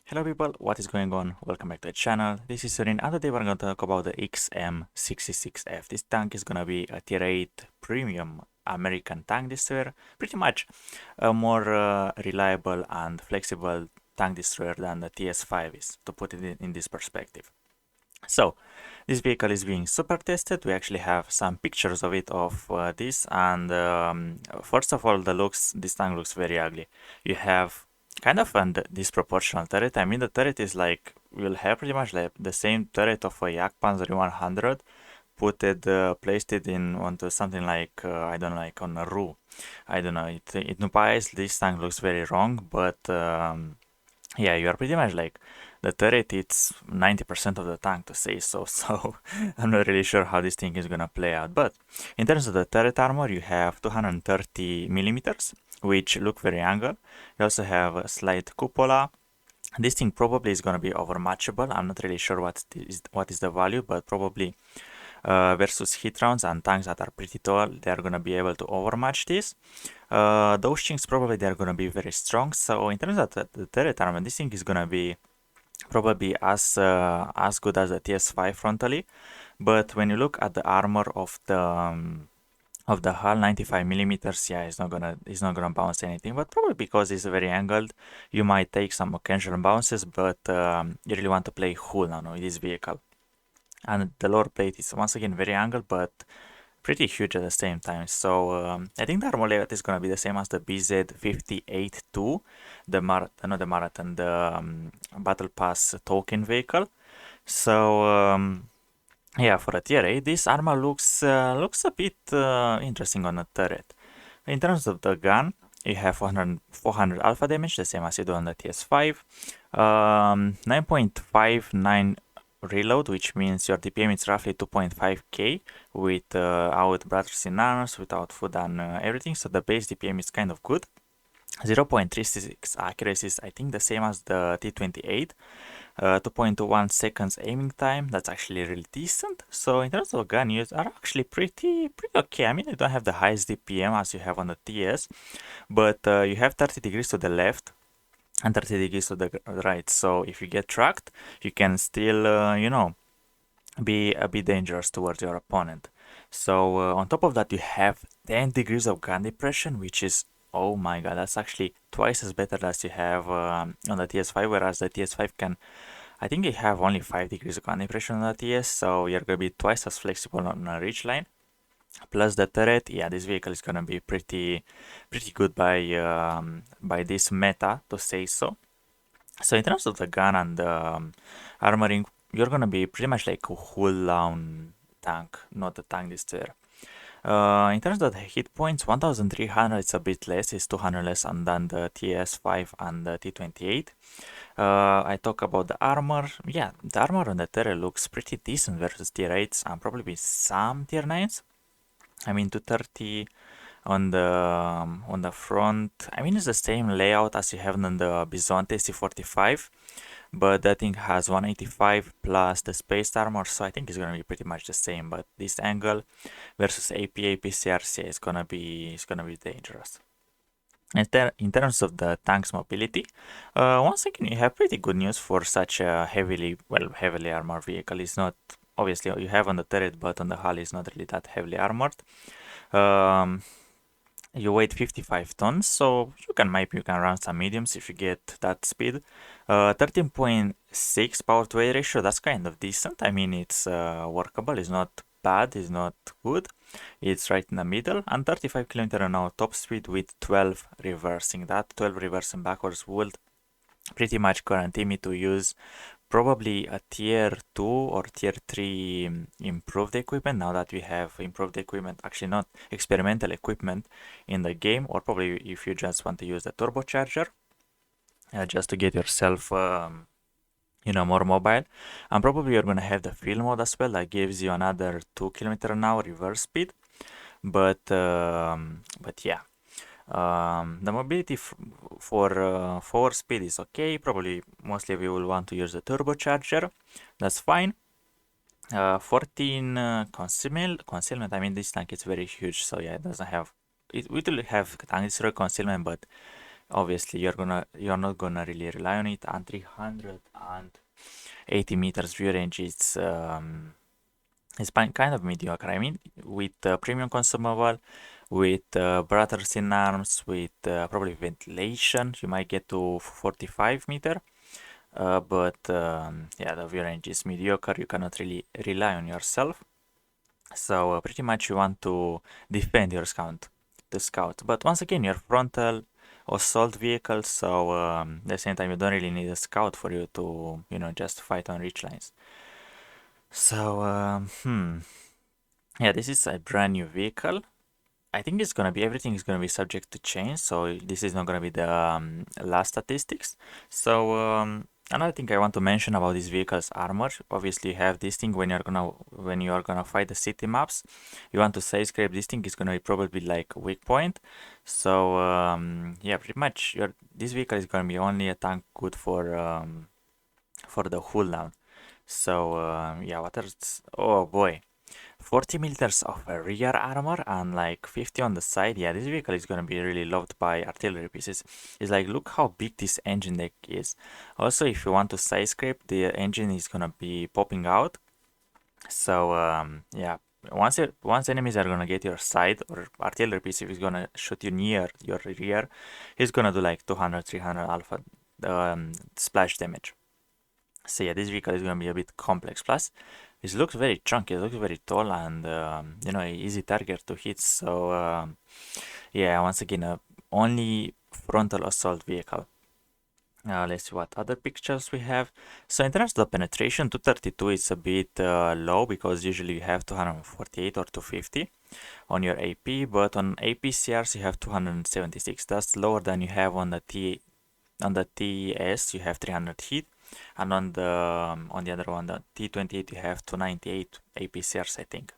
Hello people, what is going on? Welcome back to the channel. This is Sorin and today we're going to talk about the XM66F. This tank is going to be a tier 8 premium American tank destroyer. Pretty much a more reliable and flexible tank destroyer than the TS5 is, to put it in this perspective. So, this vehicle is being super tested. We actually have some pictures of it of this, and first of all, this tank looks very ugly. You have kind of a disproportional turret. I mean, the turret is like, will have pretty much like the same turret of a Yak Panzer 100, placed it in onto something like, I don't know, like on a roof. I don't know, it implies this tank looks very wrong, but yeah, you are pretty much like, the turret, it's 90% of the tank to say so, so I'm not really sure how this thing is gonna play out. But in terms of the turret armor, you have 230 millimeters, which look very angled. You also have a slight cupola. This thing probably is gonna be overmatchable. I'm not really sure what is the value, but probably versus hit rounds and tanks that are pretty tall, they're gonna be able to overmatch this. Those things probably they're gonna be very strong. So in terms of the turret armor, this thing is gonna be probably as good as the TS5 frontally, but when you look at the armor of the hull, 95 millimeters, yeah, it's not gonna bounce anything. But probably because it's very angled, you might take some occasional bounces. But you really want to play hull now with this vehicle, and the lower plate is once again very angled, but pretty huge at the same time. So I think the armor layout is gonna be the same as the BZ58-2, not the marathon, the battle pass token vehicle. So yeah, for a tier 8, this armor looks a bit interesting on a turret. In terms of the gun, you have 400 alpha damage, the same as you do on the TS5. 9.59 reload, which means your DPM is roughly 2.5k without batteries in arms, without food and everything. So the base DPM is kind of good. 0.36 accuracy is, I think, the same as the T28. 2.21 seconds aiming time, that's actually really decent. So in terms of gun use, are actually pretty okay. I mean, you don't have the highest DPM as you have on the TS, but you have 30 degrees to the left and 30 degrees to the right. So if you get tracked, you can still, be a bit dangerous towards your opponent. So on top of that, you have 10 degrees of gun depression, which is, oh my god, that's actually twice as better as you have on the TS5, whereas the TS5 can, I think you have only 5 degrees of gun depression on the TS, so you're gonna be twice as flexible on a reach line. Plus the turret, yeah, this vehicle is gonna be pretty good by this meta, to say so. So in terms of the gun and the armoring, you're gonna be pretty much like a Hulldown tank, not a tank destroyer. In terms of the hit points, 1300 is a bit less, it's 200 less than the TS5 and the T28. I talk about the armor. Yeah, the armor on the turret looks pretty decent versus tier 8s and probably some tier 9s. I mean, 230 on the front. I mean, it's the same layout as you have on the Bisonte C45, but that thing has 185 plus the space armor, so I think it's gonna be pretty much the same. But this angle versus APA PCRC is gonna be dangerous. In terms of the tank's mobility, once again, you have pretty good news for such a heavily armored vehicle. It's not, obviously you have on the turret, but on the hull is not really that heavily armored. You weigh 55 tons, so you can run some mediums if you get that speed. 13.6 power to weight ratio, that's kind of decent. I mean, it's workable, it's not bad, it's not good. It's right in the middle, and 35 km/h top speed with 12 reversing. That 12 reversing backwards would pretty much guarantee me to use probably a tier 2 or tier 3 improved equipment, now that we have improved equipment, actually not experimental equipment in the game, or probably if you just want to use the turbocharger just to get yourself more mobile. And probably you're gonna have the field mode as well, that gives you another 2 km/h reverse speed. But yeah, the mobility for forward speed is okay. Probably mostly we will want to use the turbocharger. That's fine. 14 concealment. I mean, this tank is very huge, so yeah, it doesn't have. We do have tank destroyer concealment, but obviously you're not gonna really rely on it. And 380 meters view range is kind of mediocre. I mean, with premium consumable, with brothers in arms, with probably ventilation, you might get to 45 meter. But yeah, the view range is mediocre. You cannot really rely on yourself. So pretty much you want to defend your scout. But once again, you're frontal assault vehicle, so at the same time you don't really need a scout for you to, just fight on ridge lines. So yeah, this is a brand new vehicle. I think everything is gonna be subject to change, so this is not gonna be the last statistics. So another thing I want to mention about this vehicle's armor, obviously you have this thing when you are gonna fight the city maps, you want to side scrape. This thing is gonna be probably like weak point. So yeah, pretty much this vehicle is gonna be only a tank good for the Hulldown. So yeah, what else? Oh boy. 40 meters of rear armor and like 50 on the side. Yeah, this vehicle is gonna be really loved by artillery pieces. It's like, look how big this engine deck is. Also, if you want to side scrape, the engine is gonna be popping out. So yeah, once enemies are gonna get your side, or artillery piece if it's gonna shoot you near your rear, he's gonna do like 200, 300 alpha splash damage. So yeah, this vehicle is gonna be a bit complex. Plus, it looks very chunky, it looks very tall, and easy target to hit. So yeah, once again, only frontal assault vehicle. Let's see what other pictures we have. So in terms of the penetration, 232 is a bit low because usually you have 248 or 250 on your AP, but on APCRs you have 276. That's lower than you have on the TS. You have 300 hit. And on the other one, the T28, you have 298 APCRs, I think.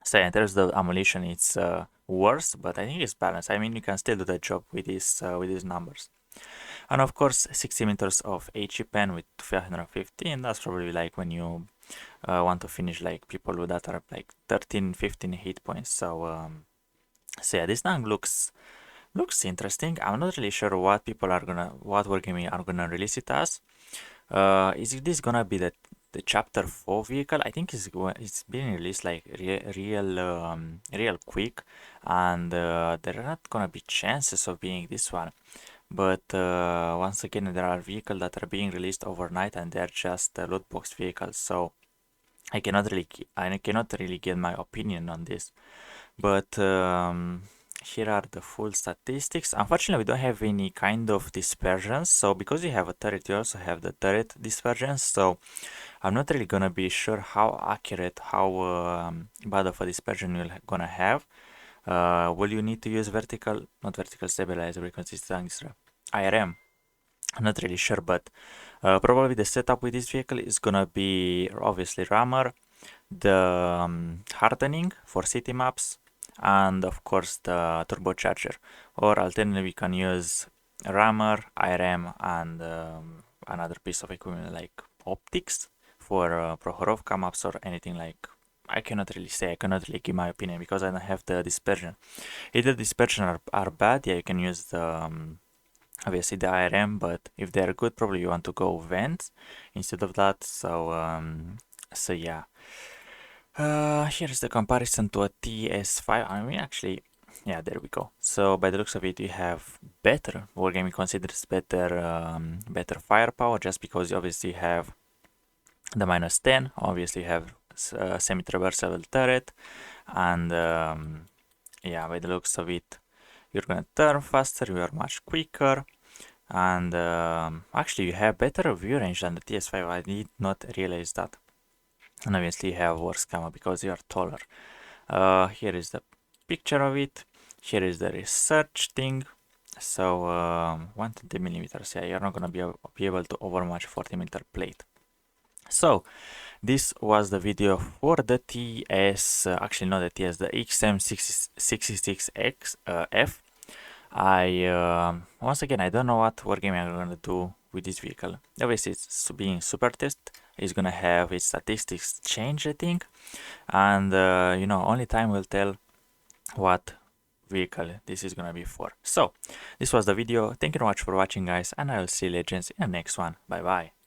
So in terms of ammunition, it's worse, but I think it's balanced. I mean, you can still do the job with these numbers. And of course, 60 meters of HE pen with 550, and that's probably like when you want to finish like people that are like 13, 15 hit points. So yeah, this tank looks interesting. I'm not really sure what Wargaming are gonna release it as. Is this gonna be the chapter 4 vehicle? I think it's being released like real quick, and there are not gonna be chances of being this one. But once again, there are vehicles that are being released overnight, and they're just loot box vehicles. So I cannot really get my opinion on this. But here are the full statistics. Unfortunately, we don't have any kind of dispersions. So because you have a turret, you also have the turret dispersions. So I'm not really gonna be sure how accurate, how bad of a dispersion you're gonna have. Will you need to use not vertical stabilizer because it's IRM? I'm not really sure, but probably the setup with this vehicle is gonna be obviously rammer, the hardening for city maps, and of course the turbocharger. Or alternatively, we can use rammer, IRM, and another piece of equipment like optics for Prohorovka maps or anything like. I cannot really give my opinion because I don't have the dispersion. If the dispersion are bad, yeah, you can use the obviously the IRM, but if they're good, probably you want to go vents instead of that. So yeah. Here's the comparison to a TS5. I mean, actually, yeah, there we go. So by the looks of it, you have better. Wargaming considers better firepower just because you obviously have the -10. Obviously, you have semi-traversable turret, and yeah, by the looks of it, you're gonna turn faster. You are much quicker. And actually, you have better view range than the TS5. I did not realize that. And obviously you have worse camo because you are taller. Here is the picture of it. Here is the research thing. So 120 millimeters. Yeah, you're not gonna be able to overmatch 40 millimeter plate. So this was the video for the TS. Actually, not the TS. The XM66F. Once again, I don't know what Wargaming are gonna do with this vehicle. Obviously, it's being super test. It's gonna have its statistics change, I think, and only time will tell what vehicle this is gonna be for. So this was the video. Thank you very much for watching, guys, and I'll see you legends in the next one. Bye bye.